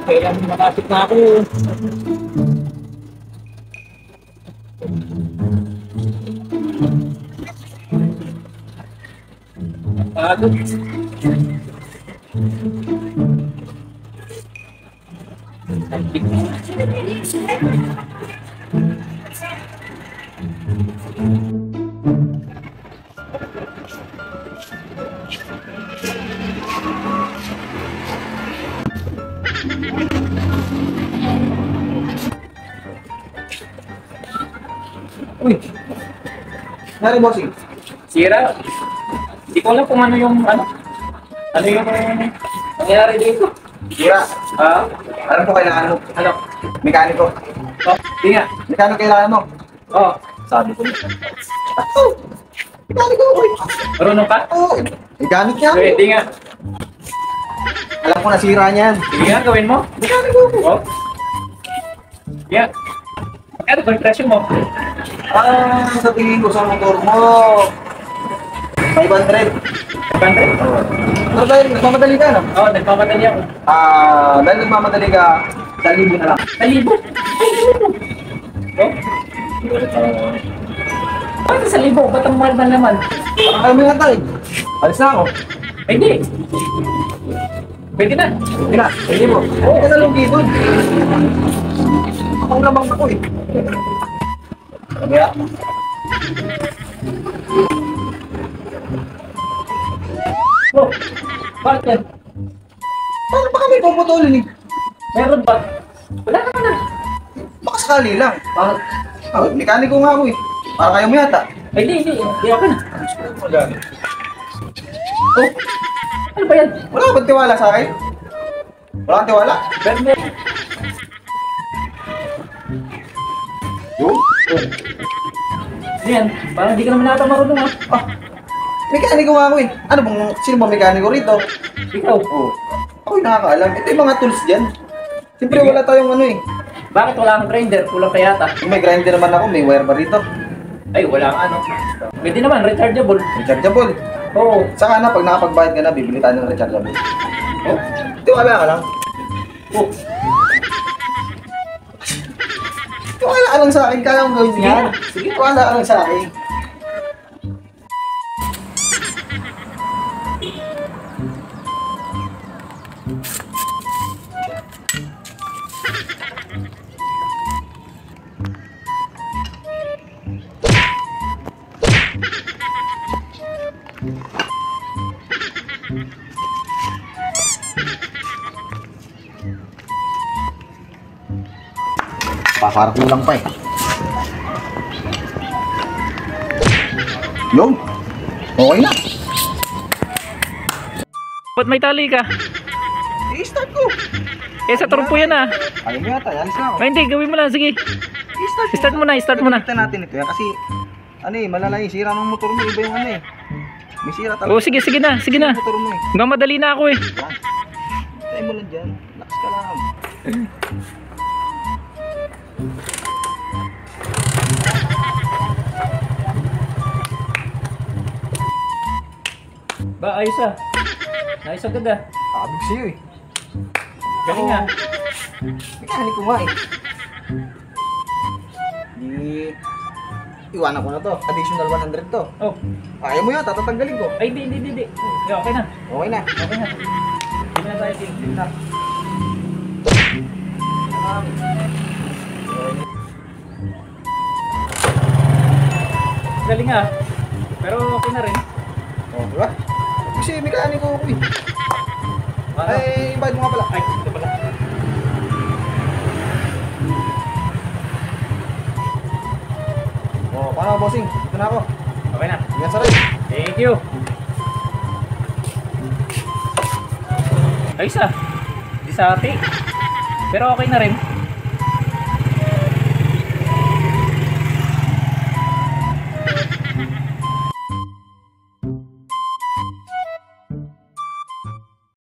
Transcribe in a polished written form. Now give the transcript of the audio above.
Kailan makasip na ako. Pagod. Uy! Nari bossing? Sira. Hindi ko alam kung ano yung nangyari dito. Sira! Alam ko kailangan mo. Ano? Mekaniko. Oh, di nga. Mekaniko kailangan mo. Oh, sabi ko na. Mekaniko! Uy! Marunong ka? Oo! Mekaniko yan! Pwede nga. Alam ko nasira niyan. Sige nga, gawin mo. Mekaniko! Oh. Yeah. Ano ba yung presyo mo? Sa tingin ko sa motor mo. 500. 500? Pero dahil nagmamadali ka, no? Oo, nagpapadali ako. Dahil nagmamadali ka, 1,000 na lang. 1,000? Oh? Bakit 1,000? Ba't ang mahal ba naman? Parang kayo may hatay. Alis na ako. Ay, hindi. Pwede na. Hindi na, hindi mo. Oo, ka na lang dito. Ako lamang ako eh. Kaya, Oh, bakit yan? paano ba kami puputulin eh? Meron ba? Wala naman na. Baka sakali lang. Mekaniko nga ako eh. Para kayo mo yata. Ay, hindi. Hindi ako na. Wala. Oh, ano ba yan? Wala ka bang tiwala sa akin? Wala kang tiwala? Meron ba yan? Yung? Ano yan? Parang hindi ka naman nata marunong ha. Mekaniko nga ako eh. Ano bang, sino ba mekaniko rito? Ikaw. Oo. Ako'y nakakaalam. Ito yung mga tools dyan. Siyempre wala tayong ano eh. Bakit wala kang grinder? Kulang pa yata. Kung may grinder naman ako, may wire ba rito? Ay, wala kang ano. Pwede naman, rechargeable. Rechargeable. Oo. Saka na, pag nakapagbayad ka na, bibili tayo ng rechargeable. Oh. Tiwala ka lang. Oh. Tiwala ka lang sa akin. Kaya kong gawin yan. Sige, tiwala ka lang sa akin. Parang kulang pa eh. Yun. Okay na. Ba't may tali ka? I-start ko. Eh, sa turbo yan ah. Ayaw mo yata. Alis na ako. Ay, hindi. Gawin mo lang. Sige. I-start ko. Start mo na. Start mo na. Kita natin ito yan kasi ano eh, malala yung sira ng motor mo. Iba yung ano eh. May sira talaga. Oh, sige. Sige na. Sige na. Yung motor mo eh. Hanggang madali na ako eh. Tayo mo lang dyan. Lakas ka lang. Ba, ayos ah. Ayos agad ah. Abig sa'yo eh. Galing ah. Mekaniko nga eh. Di... Iwanan ko na to. Additional 100 to. Oh. Ayaw mo yata, tatanggalin ko. Ay, hindi. Okay na. Okay na. Okay na. Hindi na tayo tingin na. Galing ah. Pero okay na rin. Oh, diba? Kasi mekaniko ko eh. Ano? Ay, bayad mo nga pala. Ay, ito pala. Oh, paano bossing? Ito na ako. Okay na. Ingat sa rin. Thank you. Ayos ah. Di sa ati. Pero okay na rin.